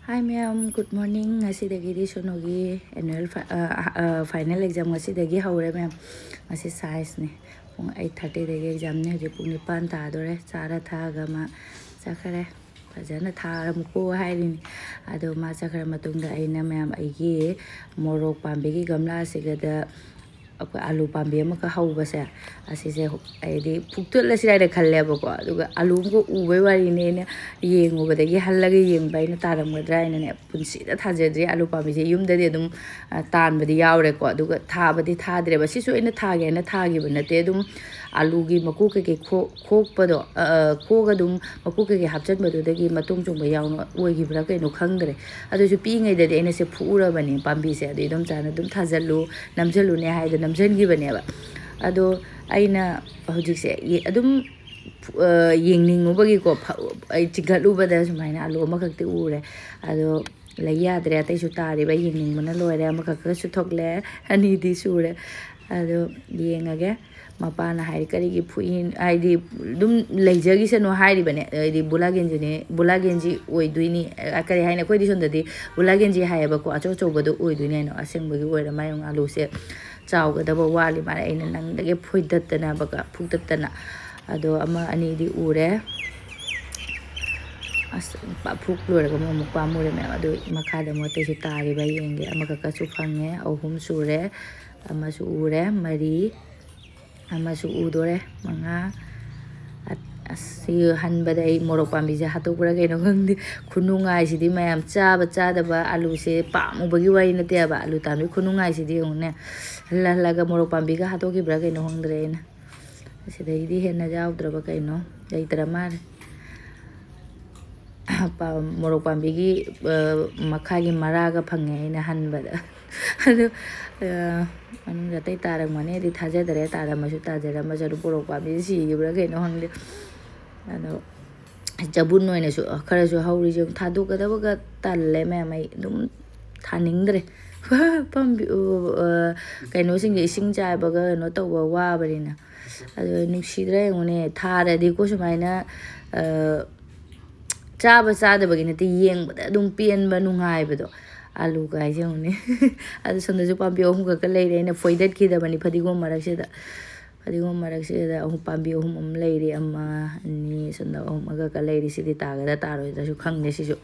Hi ma'am, good morning. Ngasidagi sonogi annual final exam ngasidagi haure ma'am. Ngasi science ne. Pung 8:30 dagi exam ne hoje pung 9 taadore. Chara thaga ma chakhare. Fajana tharamuko hairini. Ado ma chakhare matungda aina ma'am aigi morok pambegi gamla sigada alu pambi amaka haubase asise aidi puktul asiraida khallebako aduga alu ko ubai wari ne yengubadagi hallaga yengba ina taramgadra ina ne punsida thajadri alu pambi je yumdadi adum tanbadi yawre ko aduga thabadi thadre ba sisu ina thage na thagi banate adum alu gi maku ke khokpado khoga dum maku ke hapchat badudagi matung chungba yawno oigibra kaino khangdre adusu pi ngai dadi ina se phura bani pambi se adi dum chana dum thajallu namjalu ne haida namjangibaneba ado aina hojikse adum yengningubagi ko ai chigalubada sumaina alu amakakti ure ado layadre ataisu tari ba yengningmana loire amakakka su thokle anidi sure ado yengage mapana hai karigi phuin aidi dum leijagi seno hairi bane aidi bulagenji ne bulagenji oiduini akari haina koi disondadi bulagenji haiba ko acho chobadu oiduini no asengbagi oira mayong alu se chawgadaba wali mara aina nangdage phoidattana baga phukdattana ado ama ani di ure as phuk loraga mo pamure me ado makhada mo te su tari ba yenge amakaka su phange ahum sure ama su ure mari amasu udore manga asi hanbada ai morok pambi je hatokura kaino khangdi khunungai sidi mayam chaba chadaba alu se pamubagi wari nate aba alu tambi khunungai sidi yone laga morok pambi ga hatoki bra kaino hangdre na sidai di henna jawdra ba kaino jaitra mar morok pambi gi makhagi maraga phange ina hanbada adu anh tay ta rằng mà nè thì thà ra để ta rằng mà chúng ta giờ mà giờ được bổ quả bị gì vậy bữa cái nó hăng đi nó jabun noi này su khare su hauri jong thadu ka da ga talle me mai dum thaning dre pam cái nó sinh sinh jai ba ga no to wa ba ri na ado nu si dre ngone thara di ko su mai na cha ba cha da ba gi na ti yeng ba dum pien ba nu ngai ba do alu ka jong ne adu sonda ju pambi ohum ka lei re na foidat ki da bani fadigom marak se da ohum pambi ohum lei re amma ni sonda ohum ka lei ri sidi ta ga da taro da su khang ne si su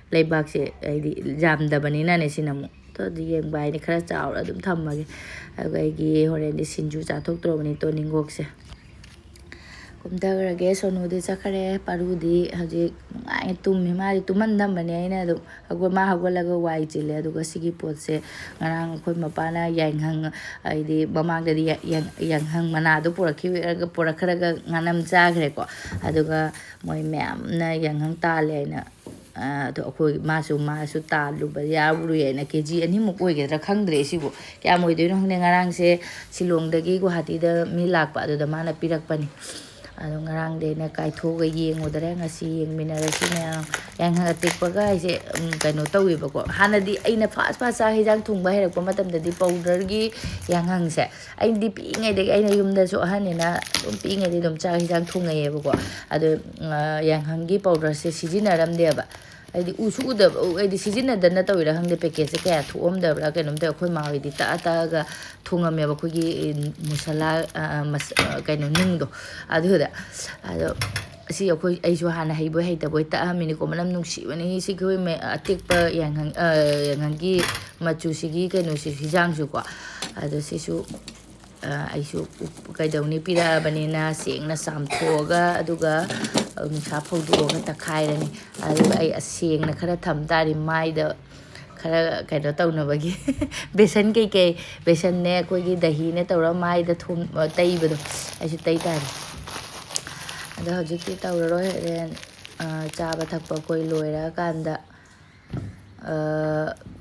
lei bak se ai di jam da bani na ne sinamu to di yeng bai ni khara chaw ra dum tham ma ge ai gi horen di sinju cha thok tro bani to ningok se kumdagrage sonu de chakhare paru di haji ai tummi mari tumandam bani aina do agwa ma hagwalaga wai chile aduga sigi pot se ngarang khoi mapana yaihang ai di bamang de yaihang mana do porakhi ga porakharaga nganam chagre ko aduga moi mem na yaihang ta le na to khoi masu ta lu ba ya buru ye na kg ani mu koi ge ra khangdre sibu kya moi de no ngarang se Shillong dagi Guwahati da mi lakpa adu da mana pirakpa ni ado ngarang de na kai tho ga yengudare ngasi yengminarasi na yaihang atekpa ga ise kaino tawi ba ko hanadi aina fast sa hijang thungba herakpa matam da di powder gi yaihang se ai di pi ngai de aina yumda so hanina pi ngai de dum cha hijang thungai ba ko ado yaihang gi powder se sijinaram de ba ai usu uda ai sijina dana tawira hangde package se kaya thuom da bra kainom te khoi ma wi di ta ga thungame ba khoi gi musala kaino ning do adu da ado si khoi ai jo hana hei boy hei ta boy ta amini ko manam nung si wani si khoi me atekpa yang gi machu si gi kaino si hijang su ko ado si su ai su kai dawni pira bani na seng na sam thoga aduga sa phaudu ga ta khairani adu ai aseng na khara tham tari mai da khara kaino tawna bagi besan ke besan ne koi gi dahi ne tawra mai da thum tai bado ai su tai tari ado hojik ti tawra ro ren cha ba thakpa koi loira kanda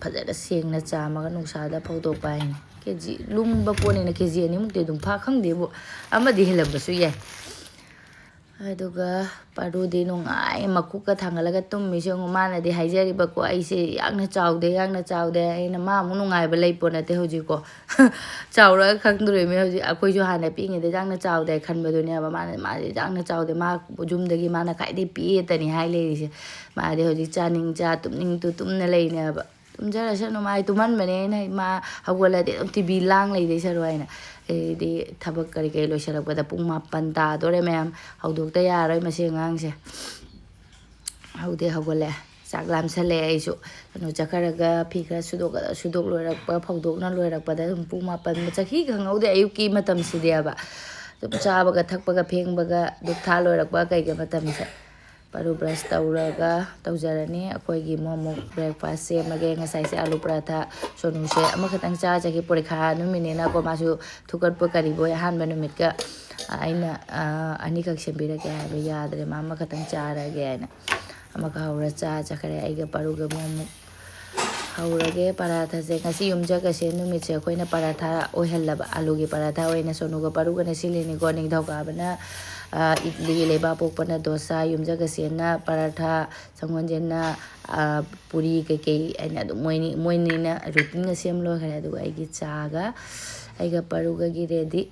phajada seng na cha ma ga nungsa da phaudo pai keji lum ba poni na keji ani muk te dum pha khang de bo ama di helam ba su ye ꯑꯗꯨꯒ ꯄꯥꯔꯨꯗꯤ ꯅꯨꯡꯉꯥꯏ ꯃꯈꯨꯠꯀ ꯊꯥꯡꯒꯠꯂꯒ ꯇꯨꯝꯃꯤꯁꯦ ꯌꯦꯡꯉꯨ ꯃꯥꯅꯗꯤ ꯍꯥꯏꯖꯔꯤꯕꯀꯣ ꯑꯩꯁꯦ ꯌꯥꯝꯅ ꯆꯥꯎꯗꯦ ꯑꯩꯅ ꯃꯥꯃꯨꯛ ꯅꯨꯡꯉꯥꯏꯕ ꯂꯩꯄꯣ ꯅꯠꯇꯦ ꯍꯧꯖꯤꯛꯀꯣ ꯆꯥꯎꯔꯒ ꯈꯪꯗꯣꯔꯤꯃꯤ ꯍꯧꯖꯤꯛ ꯑꯩꯈꯣꯏꯁꯨ ꯍꯥꯟꯅ ꯄꯤꯛꯏꯉꯩꯗ ꯌꯥꯝꯅ ꯆꯥꯎꯗꯦ ꯈꯟꯕꯗꯨꯅꯦꯕ ꯃꯥꯁꯦ ꯌꯥꯝꯅ ꯆꯥꯎꯗꯦ ꯃꯥ ꯌꯨꯝꯗꯒꯤ ꯃꯥꯅ ꯈ꯭ꯋꯥꯏꯗꯒꯤ ꯄꯤꯛꯑꯦꯇꯅꯤ ꯍꯥꯏ ꯂꯩꯔꯤꯁꯦ ꯃꯥꯗꯤ ꯍꯧꯖꯤꯛ ꯆꯥꯅꯤꯡ ꯆꯥ ꯇꯨꯝꯅꯤꯡ ꯇꯨꯝꯅ ꯂꯩꯅꯦꯕ ꯇꯨꯝꯖꯔꯁꯅꯨ ꯃꯥꯏ ꯇꯨꯝꯍꯟꯕꯅꯦ ꯑꯩꯅ ꯃꯥ ꯍꯧꯒꯠꯂꯗꯤ ꯑꯗꯨꯝ ꯇꯤꯚꯤ ꯂꯥꯡ ꯂꯩꯗꯣꯏ ꯁꯔꯨ ꯍꯥꯏꯅ ꯑꯩꯗꯤ ꯊꯕꯛ ꯀꯔꯤ ꯂꯣꯏꯁꯤꯜꯂꯛꯄꯗ ꯄꯨꯡ 7 ꯇꯥꯗꯣꯔꯦ ꯃꯌꯥꯝ ꯍꯧꯗꯣꯛꯇ ꯌꯥꯔꯣꯏ ꯃꯁꯤ ꯑꯉꯥꯡꯁꯦ ꯍꯧꯒꯠꯂꯦ ꯆꯥꯛ ꯂꯥꯝꯁꯜꯂꯛꯑꯦ ꯑꯩꯁꯨ ꯀꯩꯅꯣ ꯆꯠꯈ꯭ꯔꯒ ꯐꯤ ꯈꯔ ꯁꯨꯗꯣꯛ ꯂꯣꯏꯔꯛꯄ ꯐꯧꯗꯣꯛꯅ ꯂꯣꯏꯔꯛꯄꯗ ꯑꯗꯨꯝ ꯄꯨꯡ 7 ꯆꯍꯤ ꯈꯪꯍꯧꯗꯦ ꯑꯌꯨꯛꯀꯤ ꯃꯇꯝꯁꯤꯗꯤꯕ ꯑꯗꯨꯝ ꯆꯥꯕꯒ ꯊꯛꯄꯒ ꯐꯦꯡꯕꯒ ꯙꯨꯞ ꯊꯥ ꯂꯣꯏꯔꯛꯄ ꯀꯩꯒ ꯃꯇꯝꯁꯦ ꯄꯥꯔꯨ ꯕ꯭ꯔꯁ ꯇꯧꯔꯒ ꯇꯧꯖꯔꯅꯤ ꯑꯩꯈꯣꯏꯒꯤ ꯑꯃꯨꯛ ꯕ꯭ꯔꯦꯛꯐꯥꯁ ꯁꯦꯝꯃꯒꯦ ꯉꯁꯥꯏꯁꯦ ꯑꯥꯂꯨ ꯄꯔꯥꯊꯥ ꯁꯣꯅꯨꯁꯦ ꯑꯃꯈꯛꯇꯪ ꯆꯥꯖꯈꯤ ꯄꯣꯔꯤꯈꯥ ꯅꯨꯃꯤꯠꯅꯤꯅꯀꯣ ꯃꯥꯁꯨ ꯊꯨꯀꯠꯄ ꯀꯔꯤꯕꯣꯏ ꯑꯍꯥꯟꯕ ꯅꯨꯃꯤꯠꯀ ꯑꯩꯅ ꯑꯅꯤꯈꯛ ꯁꯦꯝꯕꯤꯔꯒꯦ ꯍꯥꯏꯕ ꯌꯥꯗ꯭ꯔꯦ ꯃꯥ ꯑꯃꯈꯛꯇꯪ ꯆꯥꯔꯒꯦ ꯍꯥꯏꯅ ꯑꯃꯈꯛ ꯍꯧꯔ ꯆꯠꯈ꯭ꯔꯦ ꯑꯩꯒ ꯄꯥꯔꯨꯒ ꯑꯃꯨꯛ ꯍꯧꯔꯒꯦ ꯄꯔꯥꯊꯥꯁꯦ ꯉꯁꯤ ꯌꯨꯝꯖꯀꯩꯁꯦ ꯅꯨꯃꯤꯠꯁꯦ ꯑꯩꯈꯣꯏꯅ ꯄꯔꯥꯊꯥ ꯑꯣꯏꯍꯜꯂꯕ ꯑꯥꯂꯨꯒꯤ ꯄꯔꯥꯊꯥ ꯑꯣꯏꯅ ꯁꯣꯅꯨꯒ ꯄꯥꯔꯨꯒꯅ ꯁꯤꯜꯂꯤꯅꯤꯀꯣ ꯅꯤꯡꯊꯧꯀꯥꯕꯅ ꯏꯗꯂꯤ ꯂꯩꯕꯥꯛꯄꯣꯛꯄꯅ ꯗꯣꯁꯥ ꯌꯨꯝꯖꯀꯩꯁꯦꯅ ꯄꯔꯥꯊꯥ ꯁꯪꯒꯣꯜꯁꯦꯟꯅ ꯄꯨꯔꯤ ꯀꯩꯀꯩ ꯑꯩꯅ ꯑꯗꯨꯝ ꯃꯣꯏꯅꯤꯅ ꯔꯨꯇꯤꯟꯒ ꯁꯦꯝ ꯂꯣꯏꯈ꯭ꯔꯦ ꯑꯗꯨꯒ ꯑꯩꯒꯤ ꯆꯥꯒ ꯑꯩꯒ ꯄꯥꯔꯨꯒꯒꯤ ꯔꯦꯗꯤ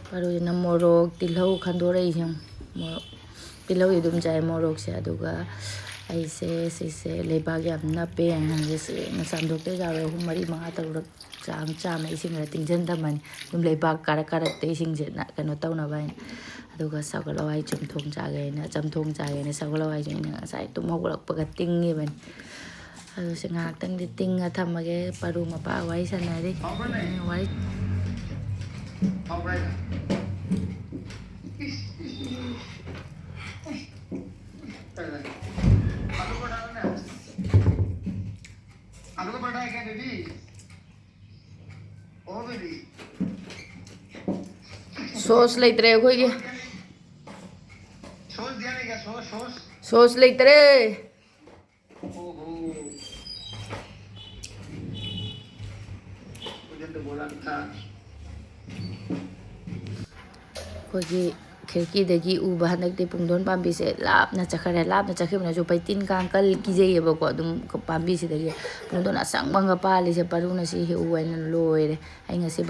ꯄꯥꯔꯨꯁꯤꯅ ꯃꯣꯔꯣꯛ ꯇꯤꯜꯍꯧ ꯈꯟꯗꯣꯔꯛꯏꯁꯦ ꯃꯣꯔꯣꯛ ꯇꯤꯜꯍꯧꯗꯤ ꯑꯗꯨꯝ ꯆꯥꯏ ꯃꯣꯔꯣꯛꯁꯦ ꯑꯗꯨꯒ ꯑꯩꯁꯦ ꯁꯤꯁꯦ ꯂꯩꯕꯥꯛ ꯌꯥꯝ ꯅꯞꯄꯦ ꯌꯥꯏꯍꯪꯁꯦ ꯁꯦꯡꯅ ꯆꯥꯝꯊꯣꯛꯇ ꯌꯥꯔꯣꯏ 3, 4, 5, 6 ꯆꯥꯝꯃ ꯏꯁꯤꯡ ꯈꯔ ꯇꯤꯡꯖꯟ ꯊꯝꯃꯅꯤ ꯑꯗꯨꯝ ꯂꯩꯕꯥꯛ ꯀꯥꯔꯛꯇ ꯏꯁꯤꯡꯁꯦ ꯀꯩꯅꯣ ꯇꯧꯅꯕ ꯍꯥꯏꯅ ꯑꯗꯨꯒ ꯁꯒꯣꯜ ꯍꯋꯥꯏ ꯆꯝꯊꯣꯡ ꯆꯥꯒꯦꯅ ꯁꯒꯣꯜ ꯍꯋꯥꯏꯁꯦ ꯑꯩꯅ ꯉꯁꯥꯏ ꯇꯨꯝ ꯍꯧꯒꯠꯂꯛꯄꯒ ꯇꯤꯡꯉꯤꯕꯅꯤ ꯑꯗꯨꯁꯦ ꯉꯥꯏꯍꯥꯛꯇꯪꯗꯤ ꯇꯤꯡꯉ ꯊꯝꯃꯒꯦ ꯄꯥꯔꯨ ꯃꯄꯥ ꯋꯥꯔꯤ ꯁꯥꯟꯅꯔꯤ ꯋꯥꯔꯤ ꯁꯣꯁ ꯂꯩꯇ꯭ꯔꯦ ꯑꯩꯈꯣꯏꯒꯤ ꯁꯣꯁ ꯂꯩꯇ꯭ꯔꯦ ꯑꯩꯈꯣꯏꯒꯤ ꯈꯤꯔꯀꯤꯗꯒꯤ ꯎꯕ ꯍꯟꯗꯛꯇꯤ ꯄꯨꯡꯗꯣꯟ ꯄꯥꯝꯕꯤꯁꯦ ꯂꯥꯞꯅ ꯆꯠꯈ꯭ꯔꯦ ꯂꯥꯞꯅ ꯆꯠꯈꯤꯕꯅꯁꯨ ꯐꯩ ꯇꯤꯟ ꯀꯥꯡ ꯀꯤꯖꯩꯌꯦꯕꯀꯣ ꯑꯗꯨꯝ ꯄꯥꯝꯕꯤꯁꯤꯗꯒꯤ ꯄꯨꯡꯗꯣꯟ ꯑꯁꯪꯕꯒ ꯄꯥꯜꯂꯤꯁꯦ ꯄꯥꯔꯨꯅ ꯁꯤ ꯍꯦꯛꯎ ꯍꯥꯏꯅ ꯂꯣꯏꯔꯦ ꯑꯩ ꯉꯁꯤ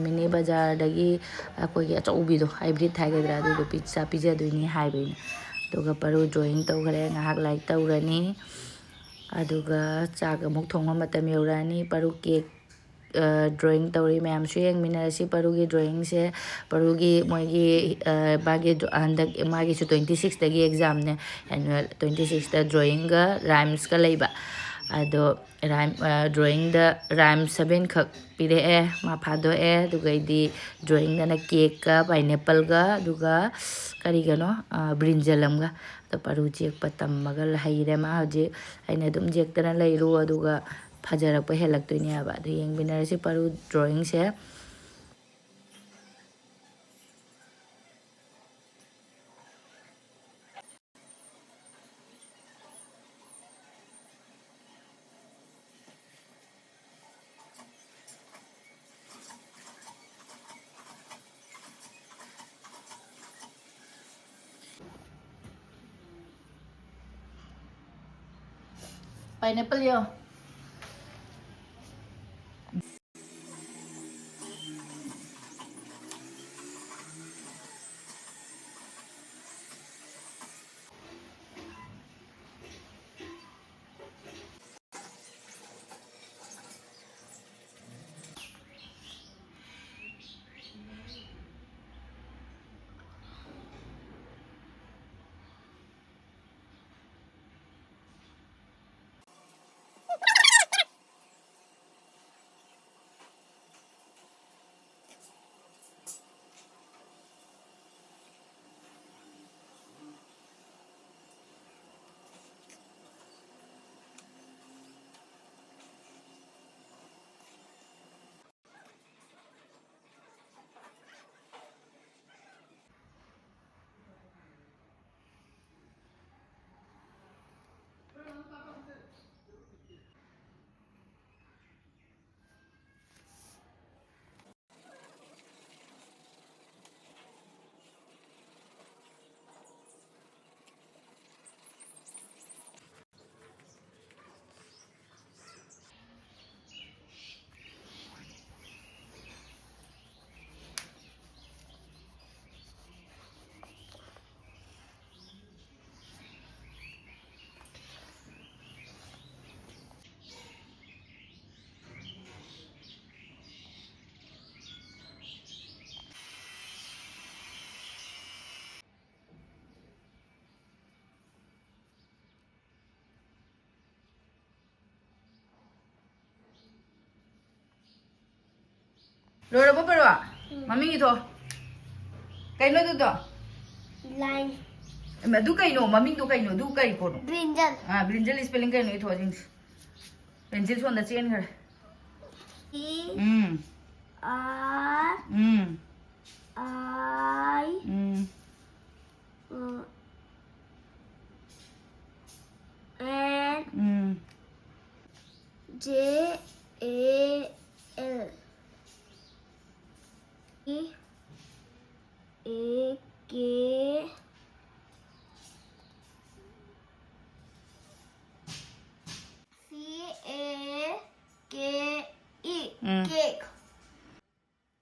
ꯃꯤꯅꯤ ꯕꯖꯥꯔꯗꯒꯤ ꯑꯩꯈꯣꯏꯒꯤ ꯑꯆꯧꯕꯤꯗꯣ ꯍꯥꯏꯕ꯭ꯔꯤꯠ ꯍꯥꯏꯒꯗ꯭ꯔꯥ ꯑꯗꯨꯗꯣ ꯄꯤꯖꯗꯣꯏꯅꯤ ꯍꯥꯏꯕꯩꯅ ꯑꯗꯨꯒ ꯄꯥꯔꯨ ꯗ꯭ꯔꯣꯌꯤꯡ ꯇꯧꯈ꯭ꯔꯦ ꯉꯥꯏꯍꯥꯛ ꯂꯥꯏꯔꯤꯛ ꯇꯧꯔꯅꯤ ꯑꯗꯨꯒ ꯆꯥꯛ ꯑꯃꯨꯛ ꯊꯣꯡꯕ ꯃꯇꯝ ꯌꯧꯔꯛꯑꯅꯤ ꯄꯥꯔꯨ ꯀꯦꯛ ꯗ꯭ꯔꯣꯌꯤꯡ ꯇꯧꯔꯤ ꯃꯌꯥꯝꯁꯨ ꯌꯦꯡꯃꯤꯟꯅꯔꯁꯤ ꯄꯥꯔꯨꯒꯤ ꯗ꯭ꯔꯣꯌꯤꯡꯁꯦ ꯄꯥꯔꯨꯒꯤ ꯃꯣꯏꯒꯤ ꯍꯟꯗꯛ ꯃꯥꯒꯤꯁꯨ 26ꯇꯒꯤ ꯑꯦꯛꯖꯥꯝꯅꯦ ꯑꯦꯅꯨꯋꯦꯜ 26ꯇ ꯗ꯭ꯔꯣꯌꯤꯡꯒ ꯔꯥꯏꯝꯁꯀ ꯂꯩꯕ ꯑꯗꯣ ꯗ꯭ꯔꯣꯌꯤꯡꯗ ꯔꯥꯏꯝ 7 ꯄꯤꯔꯛꯑꯦ ꯃꯥ ꯐꯥꯗꯣꯛꯑꯦ ꯑꯗꯨꯒꯩꯗꯤ ꯗ꯭ꯔꯣꯌꯤꯡꯗꯅ ꯀꯦꯛꯀ ꯄꯥꯏꯅꯦꯄꯜꯒ ꯑꯗꯨꯒ ꯀꯔꯤꯒꯅꯣ ꯕ꯭ꯔꯤꯟꯖꯜ ꯑꯃꯒ ꯑꯗꯣ ꯄꯥꯔꯨ ꯌꯦꯛꯄ ꯇꯝꯃꯒ ꯍꯩꯔꯦ ꯃꯥ ꯍꯧꯖꯤꯛ ꯑꯩꯅ ꯑꯗꯨꯝ ꯌꯦꯛꯇꯅ ꯂꯩꯔꯨ ꯑꯗꯨꯒ ꯐꯖꯔꯛꯄ ꯍꯦꯜꯂꯛꯇꯣꯏꯅꯦꯕ ꯑꯗꯨ ꯌꯦꯡꯃꯤꯟꯅꯔꯁꯤ ꯄꯥꯔꯨ ꯗ꯭ꯔꯣꯌꯤꯡꯁꯦ pineapple yo Lora ba Paru? Mami ito. Kaino to? Line. Du kaino, mami du kaino, du kai kono. Brinjal. Brinjal spelling kaino ito jings. Pencil so na chain kar. E. R. I. N. J. A. L. E. A. K. C. A. K. E. Cake.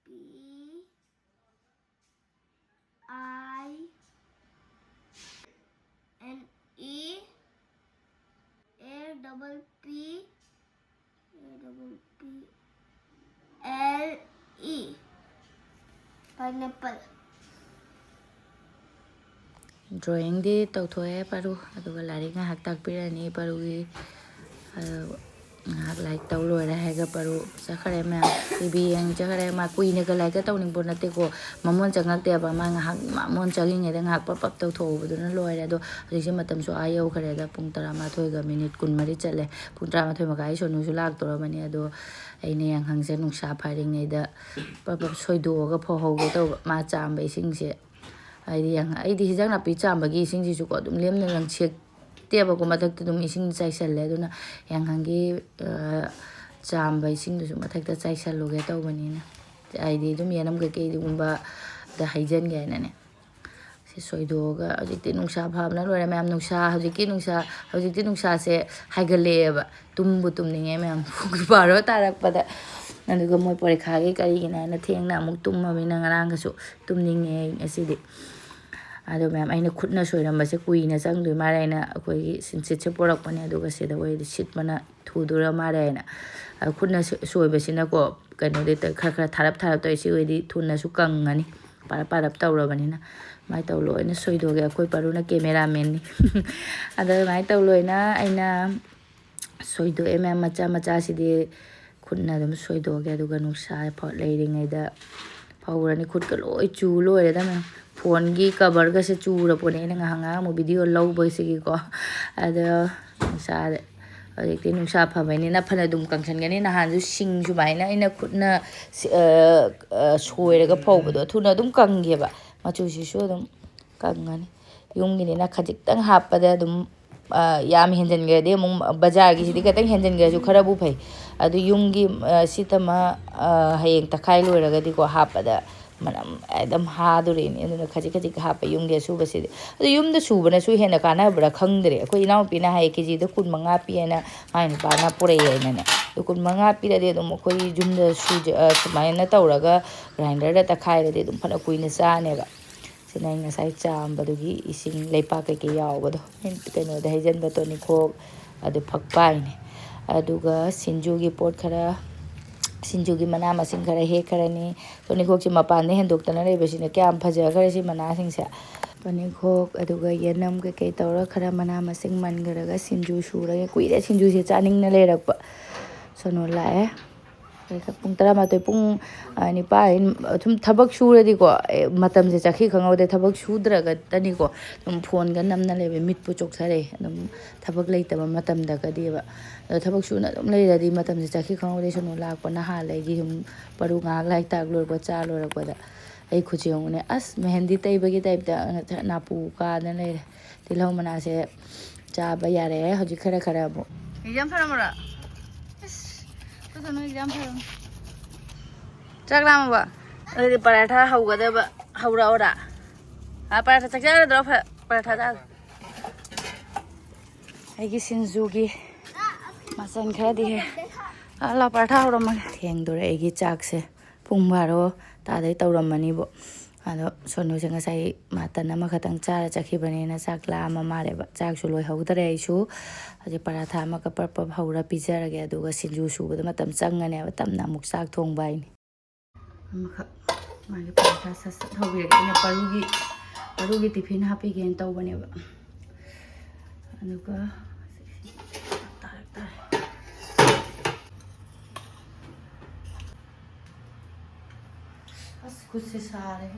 P. I. N. E. A. Double P. L. E. Pineapple. Drawing di tau thoe Paru aduga lari nga hak tak pirani Paru gi hak like tau loi ra hega Paru sakhare ma tv yang jakhare ma kui ne ga like tau ning bon ate ko mamon changak te ba ma nga hak mamon changi nge da hak pap tau tho bu na loi ra do hji matam so ayau khare da pung 13 ga minute 13 chale pung 13 ma kai sonu su lak to ra mani ado aine yang hang se nungsa phairing nei da pap soido ga pho ho ga tau ma cham bai sing se ai di hijang na pi cham ba gi sing ji su ko dum lem na lang chek te ba ko mathak tu dum ising chai sal le duna yang hang gi cham ba ising du su mathak ta chai sal lo ge tau bani na ai di dum yanam ga ke dum ba da haijan ge na ne se soido ga ajik nungsa phab na lo ra mam nungsa hajik nungsa se haigale ba tum bu tum ni nge mam paro tarak pada nanduga moi porikha ge kari gina na theng na muk tum ma bina ngarang ga su tum ni nge asidi ado mam aina khutna soiram ba se kuina sang du ma raina akoi sinsit se porak pane aduga se da oi sit mana thudura ma raina khutna soi ba sina ko kano de khara tharap to isi oi di thunna su kang ani parap tawra bani na mai taw loi na soido ge akoi Paru na cameraman ni ada mai taw loi na aina soido mam macha si de khutna dum soido ge aduga nungsa pho leiring ai da phawrani khut ka loi chu loi da ma phone gi cover ga se chu ra pone na nga mo video low ba se gi ko ada sa ajik tin nungsa pha bai ni na phana dum kangsan ga ni na han ju sing ju bai na ina khutna soi ra ga pho ba do thuna dum kang ge ba ma chu si su dum kang ani yung gi ni na khajik tang hap pa da dum yam henjan ge de mum bazar gi si di ka tang henjan ge ju khara bu phai adu yung gi sitama hayeng takai loi ra ga di ko hap pa da manam एकदम हादुरे नि अदुना खजि हाप युमगे सुबा से अदु युमदा सुबना सु हेना काना बरा खंगदरे अखोइ इनाउ पिना हाय KG the 15 पि हैना माइन पाना पुरे हैना ने 15 पि रदे दम अखोइ जुमदा सु सुमायना तौरगा ग्राइंडर दा तखाइ रदे दम फना कुइना चानेबा सिना nga sai cham badugi ising leipa ke ke yaw bado keno da hejan ba to ni khok adu phakpai ne aduga sinju gi pot khara sinju gi mana masing khara he khara ni to ni khok chi mapan ne hendok tana re besine kyam phaja khara si mana sing sa pani khok aduga yenam ke ke tawra khara mana masing man gara ga sinju sura ge kuire sinju se chaning na le rak pa sono la pung 13 pung nipa thum thabak suradi ko matam se chakhi khangau de thabak sudra ga tani ko tum phone ga namna lebe mit pu chok sare dum thabak leita ba matam da ga deba thabak suna dum leira di matam se chakhi khangau de sono lak pa na ha le gi hum Paru nga like tak lor ba cha lor ko da ai khuchi ong ne as mehendi tai ba gi type da na pu ka na le tilhau mana se cha ba yare hoji khara khara bo exam pharamara तो no exam form चकला मबा अरे पराठा हौगदबा हौरा ओरा पराठा चकजा दरो पराठा जा आइगी सिंजुगी मसन खरदी है ला पराठा हौरम थेंग दोरे आइगी चाक से पुंग बारो तादै तौरमनी बो अदो सोनु से ngasai matan ama khatang chara chakhi bane na chakla ama mare ba chak su loi hogdare aisu aje paratha ama ka parpa haura pizara ge aduga sinju su ba matam changane ba tamna muk chak thong bai ni ama magi paratha sa thobi ge ina parugi tiffin happy gen taw bane ba aduga ꯈꯨꯠꯁꯦ ꯁꯥꯔꯦ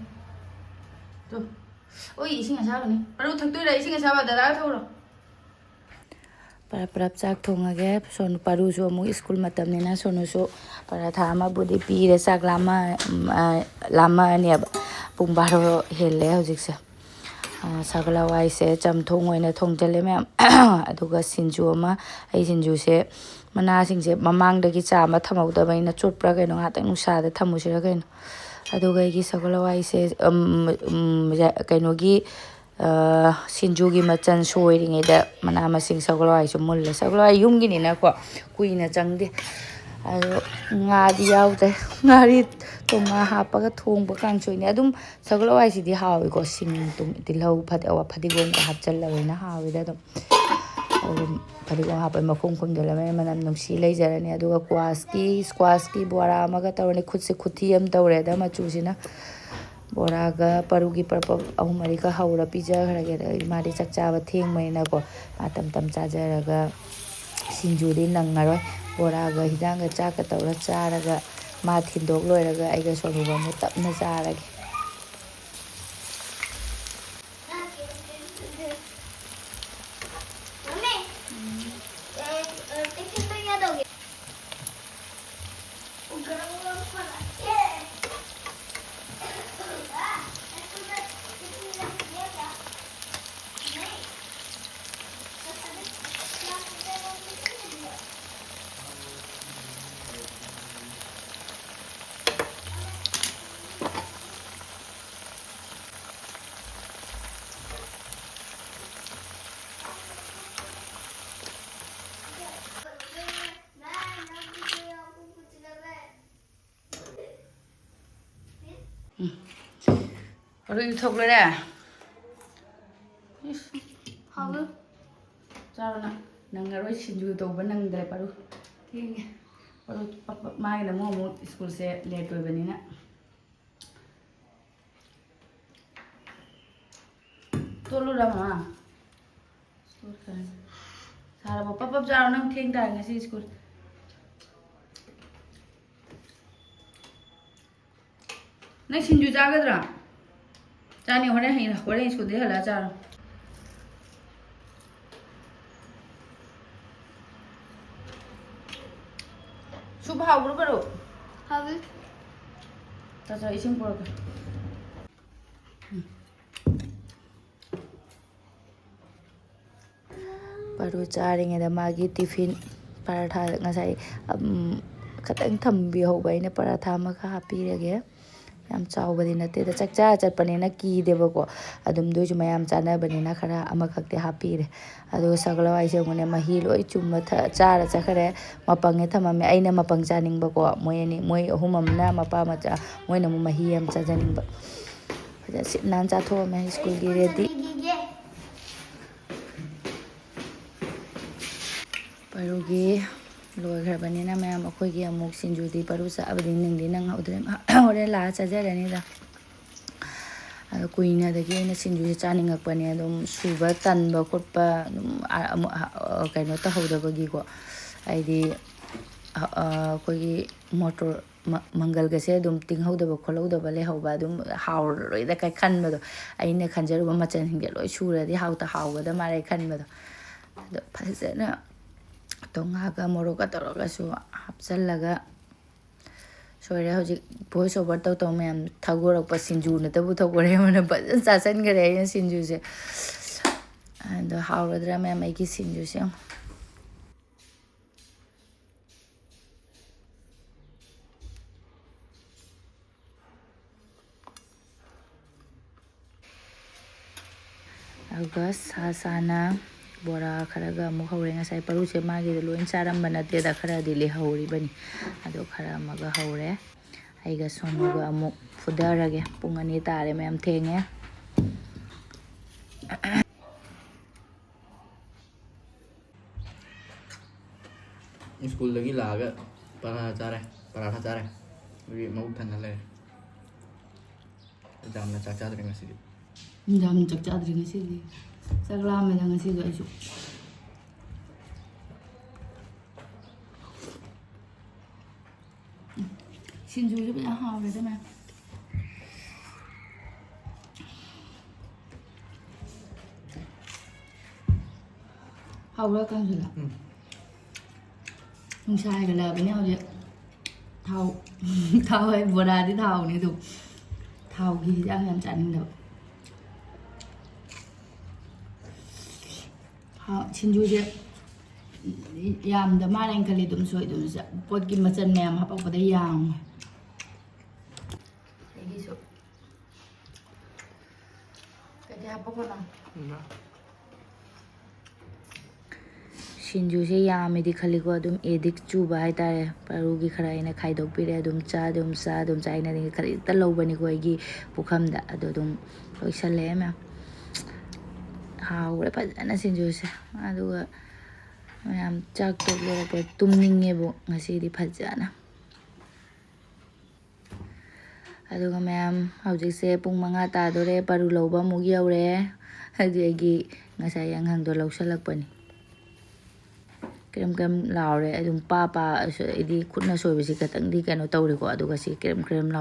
two oi ising asabani paru thaktoira ising asaba dada thoro ꯄꯔꯞ ꯆꯥꯛ ꯊꯣꯡꯉꯒꯦ ꯁꯣꯅꯨ ꯄꯥꯔꯨꯁꯨ ꯑꯃꯨꯛ school ꯃꯇꯝꯅꯤꯅ ꯁꯣꯅꯨꯁꯨ ꯄꯔꯥꯊꯥ ꯑꯃꯕꯨꯗꯤ ꯄꯤꯔꯦ ꯆꯥꯛ ꯂꯥꯝꯃꯛꯑꯅꯦꯕ ꯄꯨꯡ 12 ꯍꯦꯜꯂꯦ ꯍꯧꯖꯤꯛꯁꯦ ꯁꯒꯣꯜ ꯍꯋꯥꯏꯁꯦ ꯆꯝꯊꯣꯡ ꯑꯣꯏꯅ ꯊꯣꯡꯖꯜꯂꯦ ꯃꯌꯥꯝ ꯑꯗꯨꯒ ꯁꯤꯡꯖꯨ ꯑꯃ ꯑꯩ ꯁꯤꯡꯖꯨꯁꯦ ꯃꯅꯥꯁꯤꯡꯁꯦ ꯃꯃꯥꯡꯗꯒꯤ ꯆꯥꯝꯃ ꯊꯝꯍꯧꯗꯕꯅꯤꯅ ꯆꯣꯠꯄ꯭ꯔꯥ ꯀꯩꯅꯣ ꯉꯥꯛꯇꯪ ꯅꯨꯡꯁꯥꯗ ꯊꯝꯃꯨꯁꯤꯔꯥ ꯀꯩꯅꯣ ꯑꯗꯨꯒ ꯑꯩꯒꯤ ꯁꯒꯣꯜ ꯍꯋꯥꯏꯁꯦ ꯀꯩꯅꯣꯒꯤ ꯁꯤꯡꯖꯨꯒꯤ ꯃꯆꯜ ꯁꯣꯏꯔꯤꯉꯩꯗ ꯃꯅꯥ ꯃꯁꯤꯡ ꯁꯒꯣꯜ ꯍꯋꯥꯏꯁꯨ ꯃꯨꯜꯂꯦ ꯁꯒꯣꯜ ꯍꯋꯥꯏ ꯌꯨꯝꯒꯤꯅꯤꯅꯀꯣ ꯀꯨꯏꯅ ꯆꯪꯗꯦ ꯑꯗꯣ ꯉꯥꯗꯤ ꯌꯥꯎꯗ꯭ꯔꯦ ꯉꯥꯔꯤ ꯉꯥ ꯍꯥꯞꯄꯒ ꯊꯣꯡꯕ ꯀꯥꯡꯁꯣꯏꯅꯦ ꯑꯗꯨꯝ ꯁꯒꯣꯜ ꯍꯋꯥꯏꯁꯤꯗꯤ ꯍꯥꯎꯋꯤꯀꯣ ꯁꯤꯡ ꯇꯤꯜꯍꯧ ꯐꯗꯤꯒꯣꯝꯒ ꯍꯥꯞꯆꯜꯂꯕꯅꯤꯅ ꯍꯥꯎꯋꯤꯗ ꯑꯗꯨꯝ ꯐꯗꯤꯒꯣꯝ ꯍꯥꯞꯄ ꯃꯈꯨꯝ ꯈꯨꯝꯖꯤꯜꯂꯕꯅꯤꯅ ꯃꯅꯝ ꯅꯨꯡꯁꯤ ꯂꯩꯖꯔꯅꯤ ꯑꯗꯨꯒ ꯁ꯭ꯀ꯭ꯋꯥꯁꯀꯤ ꯕꯣꯔꯥ ꯑꯃꯒ ꯇꯧꯔꯅꯤ ꯈꯨꯠꯁꯦ ꯈꯨꯊꯤ ꯑꯃ ꯇꯧꯔꯦꯗ ꯃꯆꯨꯁꯤꯅ ꯕꯣꯔꯥꯒ ꯄꯔꯨꯒꯤ ꯄꯔꯄ ꯑꯍꯨꯝ ꯃꯔꯤꯒ ꯍꯧꯔ ꯄꯤꯖꯈ꯭ꯔꯒꯦ ꯃꯥꯗꯤ ꯆꯥꯛ ꯆꯥꯕ ꯊꯦꯡꯕꯅꯤꯅꯀꯣ ꯃꯥ ꯇꯝ ꯆꯥꯖꯔꯒ ꯁꯤꯡꯖꯨꯗꯤ ꯅꯪꯉꯔꯣꯏ ꯕꯣꯔꯥꯒ ꯍꯤꯟꯖꯥꯡꯒ ꯆꯥꯛꯀ ꯇꯧꯔ ꯆꯥꯔꯒ ꯃꯥ ꯊꯤꯟꯗꯣꯛ ꯂꯣꯏꯔꯒ ꯑꯩꯒ ꯁꯣꯅꯨꯒ ꯑꯃꯨꯛ ꯇꯞꯅ ꯆꯥꯔꯒꯦ Paru thok le Paru Charo nangaroi sinju tauba nangdre paru thenge paru mai na mo school se late oibanina tolu rama school kan sara pap jaro nang theng da ngasi school nang sinju jagadra chani hore school de hala charo Soup how would go? How will That's a ising pork. Paru charing and the magi tiffin paratha ngasai katang thambi ho bai na paratha maka happy again. Yam chawbadi nate the chakcha chatpanina ki debako adum doju mayam chana banina khara amakakte happy adu sagla aise ngone mahi loi chumma chara chakhare mapang thamame aina mapang chaning bako moi humamna mapa macha moina mu mahi am chajaning ba sit nan cha tho me school gi ready parugi loigrabani na mayam akhoigi amuk sinjudi paru sa abdi ningdi nang haudre hore la chajarani da ado kuina dagi aina sinju chaningakpani adum suba tanba khotpa kaino ta haudabagi ko aidi akoigi motor mangal gase adum tinghaudaba kholaudaba lehauba adum hauroida kai khanbado aina khanjaruba machan hinge loi suradi hauta haugada mare khanbado ado phajana tongaga moroka torogasu hapchallaga soire hojik voice over to ma'am thagorakpa sinju na tabu thagore mana bajan chasan gare ai sinju se and how radra ma'am ai ki sinju se August sana bora kharaga mu hore ngasai paru se magi de loin charamba nate da khara dile hauri bani ado khara maga haure aiga sonuga amu fudarage pung ani tare mem thenge school lagi laga paratha chare wi mau thana le jamna chacha dre ngasi jam chakcha dri ngasi di sagla me da ngasi ga isu sinju ju ya haure da me ꯊꯥꯎꯔ ꯀꯥꯡꯁꯤꯗ ꯅꯨꯡꯁꯥ ꯍꯥꯏꯒꯠꯂꯛꯑꯕꯅꯦ ꯍꯧꯖꯤꯛ ꯊꯥꯎ ꯍꯥꯏ ꯕꯣꯔꯥꯗꯤ ꯊꯥꯎꯅꯦ ꯑꯗꯨꯝ ꯊꯥꯎꯒꯤ ꯍꯤꯟꯖꯥꯡ ꯌꯥꯝ ꯆꯥꯅꯤꯡꯗꯕ ꯁꯤꯡꯖꯨꯁꯦ ꯌꯥꯝꯗ ꯃꯥꯜꯂꯦ ꯈꯜꯂꯤ ꯑꯗꯨꯝ ꯄꯣꯠꯀꯤ ꯃꯆꯜ ꯃꯌꯥꯝ ꯍꯥꯄꯛꯄꯗ ꯌꯥꯝꯃꯦ ꯑꯩꯒꯤꯁꯨ ꯀꯩꯀꯩ ꯍꯥꯄꯛꯄꯅꯣ ꯁꯤꯡꯖꯨꯁꯦ ꯌꯥꯝꯃꯦꯗꯤ ꯈꯜꯂꯤꯀꯣ ꯑꯗꯨꯝ ꯑꯦꯗꯤꯛ ꯆꯨꯕ ꯍꯥꯏꯇꯥꯔꯦ ꯄꯥꯔꯨꯒꯤ ꯈꯔ ꯑꯩꯅ ꯈꯥꯏꯗꯣꯛꯄꯤꯔꯦ ꯑꯗꯨꯝ ꯆꯥ ꯑꯩꯅꯗꯤ ꯈꯖꯤꯛꯇ ꯂꯧꯕꯅꯤꯀꯣ ꯑꯩꯒꯤ ꯄꯨꯈꯝꯗ ꯑꯗꯣ ꯑꯗꯨم ꯂꯣꯏꯁꯜꯂꯛꯑꯦ ꯃꯌꯥꯝ ꯍꯥꯎꯈ꯭ꯔꯦ ꯐꯖꯅ ꯁꯤꯡꯖꯨꯁꯦ ꯑꯗꯨꯒ ꯃꯌꯥꯝ ꯆꯥꯛ ꯇꯣꯛ ꯂꯣꯏꯔꯛꯄ ꯇꯨꯝꯅꯤꯡꯉꯦꯕꯨ ꯉꯁꯤꯗꯤ ꯐꯖꯅ ꯑꯗꯨꯒ ꯃꯌꯥꯝ ꯍꯧꯖꯤꯛꯁꯦ ꯄꯨꯡ 5 ꯇꯥꯗꯣꯔꯦ ꯄꯥꯔꯨ ꯂꯧꯕ ꯑꯃꯨꯛ ꯌꯧꯔꯦ ꯍꯥꯏꯗꯤ ꯑꯩꯒꯤ ꯉꯁꯥꯏ ꯌꯥꯏꯍꯪꯗꯣ ꯂꯧꯁꯜꯂꯛꯄꯅꯤ ꯀ꯭ꯔꯦꯝ ꯂꯥꯎꯔꯦ ꯑꯗꯨꯝ ꯑꯩꯗꯤ ꯈꯨꯠꯅ ꯁꯣꯏꯕꯁꯤ ꯈꯤꯇꯪꯗꯤ ꯀꯩꯅꯣ ꯇꯧꯔꯦꯀꯣ ꯑꯗꯨꯒ ꯁꯤ ꯀ꯭ꯔꯦꯝ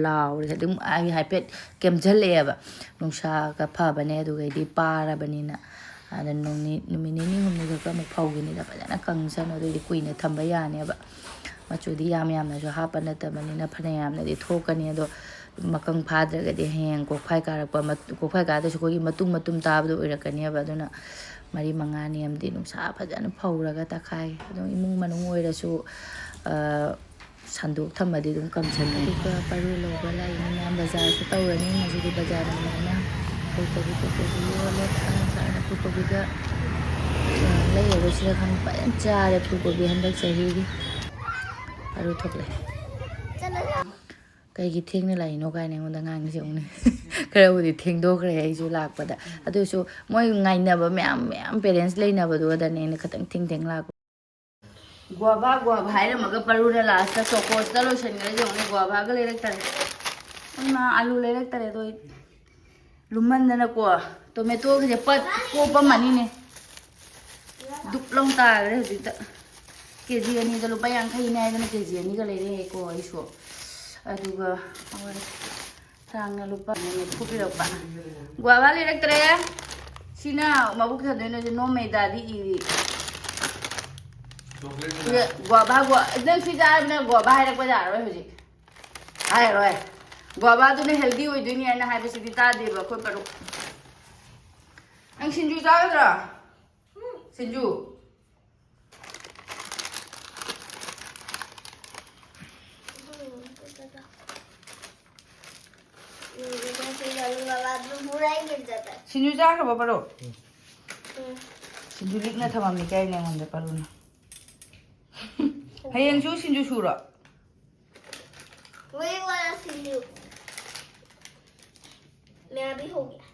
ꯂꯥꯎꯔꯦ ꯑꯗꯨꯝ ꯑꯩ ꯍꯥꯏꯐꯦꯠ ꯀꯦꯝꯓꯜꯂꯛꯑꯦꯕ ꯅꯨꯡꯁꯥꯒ ꯐꯕꯅꯦ ꯑꯗꯨꯒꯩꯗꯤ ꯄꯥꯔꯕꯅꯤꯅ ꯑꯗ ꯅꯨꯃꯤꯠ 2-3 ꯈꯛꯇ ꯑꯃꯨꯛ ꯐꯧꯈꯤꯅꯤꯗ ꯐꯖꯅ ꯀꯪꯁꯅꯨ ꯑꯗꯨꯏꯗꯤ ꯀꯨꯏꯅ ꯊꯝꯕ ꯌꯥꯅꯦꯕ ꯃꯆꯨꯗꯤ ꯌꯥꯝꯅꯁꯨ ꯍꯥꯞꯄ ꯅꯠꯇꯕꯅꯤꯅ ꯐꯅ ꯌꯥꯝꯅꯗꯤ ꯊꯣꯛꯀꯅꯤ ꯑꯗꯣ ꯃꯀꯪ ꯐꯥꯗ꯭ꯔꯒꯗꯤ ꯍꯌꯦꯡ ꯀꯣꯛꯐꯥꯏ ꯀꯥꯔꯗꯁꯨ ꯑꯩꯈꯣꯏꯒꯤ ꯃꯇꯨꯝ ꯇꯥꯕꯗꯣ ꯑꯣꯏꯔꯛꯀꯅꯦꯕ ꯑꯗꯨꯅ 4-5 ꯑꯃꯗꯤ ꯅꯨꯡꯁꯥ ꯐꯖꯅ ꯐꯧꯔꯒ ꯇꯛꯈꯥꯏ ꯑꯗꯨꯝ ꯏꯃꯨꯡ ꯃꯅꯨꯡ ꯑꯣꯏꯔꯁꯨ ꯁꯟꯗꯣꯛ ꯊꯝꯃꯗꯤ ꯑꯗꯨꯝ ꯀꯪꯁꯟꯅꯤ ꯑꯗꯨꯒ ꯄꯥꯔꯨ ꯂꯧꯕ ꯂꯥꯛꯏꯅꯤ ꯃꯌꯥꯝ ꯕꯖꯥꯔꯁꯨ ꯇꯧꯔꯅꯤ ꯉꯁꯤꯗꯤ ꯕꯖꯥꯔ ꯅꯨꯃꯤꯠꯅꯤꯅ ꯐꯨꯜꯀꯣꯕꯤ ꯌꯣꯜꯂꯦ ꯉꯁꯥꯏꯅ ꯐꯨꯜꯀꯣꯕꯤꯒ ꯂꯩꯔꯔꯣꯏꯁꯤꯔ ꯈꯪꯗꯦ ꯐꯖꯅ ꯆꯥꯔꯦ ꯐꯨꯜꯀꯣꯕꯤ ꯍꯟꯗꯛ ꯆꯍꯤꯒꯤ ꯄꯥꯔꯨ ꯊꯣꯛꯂꯛꯑꯦ ꯀꯩꯒꯤ ꯊꯦꯡꯅ ꯂꯥꯛꯏꯅꯣ ꯀꯥꯏꯅ ꯑꯩꯉꯣꯟꯗ ꯉꯥꯡꯉꯤꯁꯦ ꯑꯃꯨꯛꯅꯦ ꯈꯔꯕꯨꯗꯤ ꯊꯦꯡꯗꯣꯛꯈ꯭ꯔꯦ ꯑꯩꯁꯨ ꯂꯥꯛꯄꯗ ꯑꯗꯨꯁꯨ ꯃꯣꯏ ꯉꯥꯏꯅꯕ ꯃꯌꯥꯝ ꯄꯦꯔꯦꯟꯁ ꯂꯩꯅꯕꯗꯨꯗꯅꯦ ꯑꯩꯅ ꯈꯤꯇꯪ ꯊꯦꯡ ꯂꯥꯛꯄ ꯒ꯭ꯋꯥꯚꯥ ꯍꯥꯏꯔꯝꯃꯒ ꯄꯥꯔꯨꯅ ꯂꯥꯁꯇ ꯆꯣꯀꯣꯁꯇ ꯂꯣꯏꯁꯤꯟꯈ꯭ꯔꯦ ꯌꯦꯡꯉꯨꯅꯦ ꯒ꯭ꯋꯥꯚꯥꯒ ꯂꯩꯔꯛꯇꯔꯦ ꯏꯃꯥ ꯑꯂꯨ ꯂꯩꯔꯛꯇꯔꯦ ꯑꯗꯣ ꯂꯨꯝꯃꯟꯗꯅꯀꯣ ꯇꯣꯃꯦꯇꯣꯒꯁꯦ ꯄꯣꯞꯄꯝꯃꯅꯤꯅꯦ ꯗꯨꯞ ꯂꯥꯎ ꯇꯥꯈ꯭ꯔꯦ ꯍꯧꯖꯤꯛꯇ KG 2ꯗ ꯂꯨꯄꯥ 50ꯅꯦ ꯍꯥꯏꯗꯅ KG 2ꯒ ꯂꯩꯔꯛꯑꯦꯀꯣ ꯑꯩꯁꯨ ꯑꯗꯨꯒ ꯆꯥꯡꯅ ꯂꯨꯄꯥ 90 ꯄꯤꯔꯛꯄ ꯒ꯭ꯋꯥꯚꯥ ꯂꯩꯔꯛꯇ꯭ꯔꯦ ꯁꯤꯅ ꯃꯕꯨꯛ ꯊꯟꯗꯣꯏꯅꯦ ꯅꯣ ꯃꯦꯗꯥꯗꯤ ꯏꯔꯤ ꯒ꯭ꯋꯥꯚꯥ ꯅꯪ ꯁꯤ ꯆꯥꯔꯕꯅ ꯒ꯭ꯋꯥꯚꯥ ꯍꯥꯏꯔꯛꯄ ꯌꯥꯔꯔꯣꯏ ꯍꯧꯖꯤꯛ ꯍꯥꯏꯔꯣꯏ ꯒ꯭ꯋꯥꯚꯥꯗꯨꯅ ꯍꯦꯜꯗꯤ ꯑꯣꯏꯗꯣꯏꯅꯤ ꯍꯥꯏꯅ ꯍꯥꯏꯕꯁꯤꯗꯤ ꯇꯥꯗꯦꯕ ꯑꯩꯈꯣꯏ ꯄꯥꯔꯨ ꯅꯪ ꯁꯤꯡꯖꯨ ꯆꯥꯒꯗ꯭ꯔꯥ ꯁꯤꯡꯖꯨ ꯁꯤꯡꯖꯨ ꯆꯥꯈ꯭ꯔꯕ ꯄꯥꯔꯨ ꯁꯤꯡꯖꯨ ꯂꯤꯛꯅ ꯊꯝꯃꯝꯃꯤ ꯀꯥꯏꯅ ꯑꯩꯉꯣꯟꯗ ꯄꯥꯔꯨꯅ ꯍꯌꯦꯡꯁꯨ ꯁꯤꯡꯖු ꯁꯨꯔꯣ मेरा भी हो गया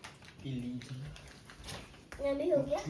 मेरा भी हो गया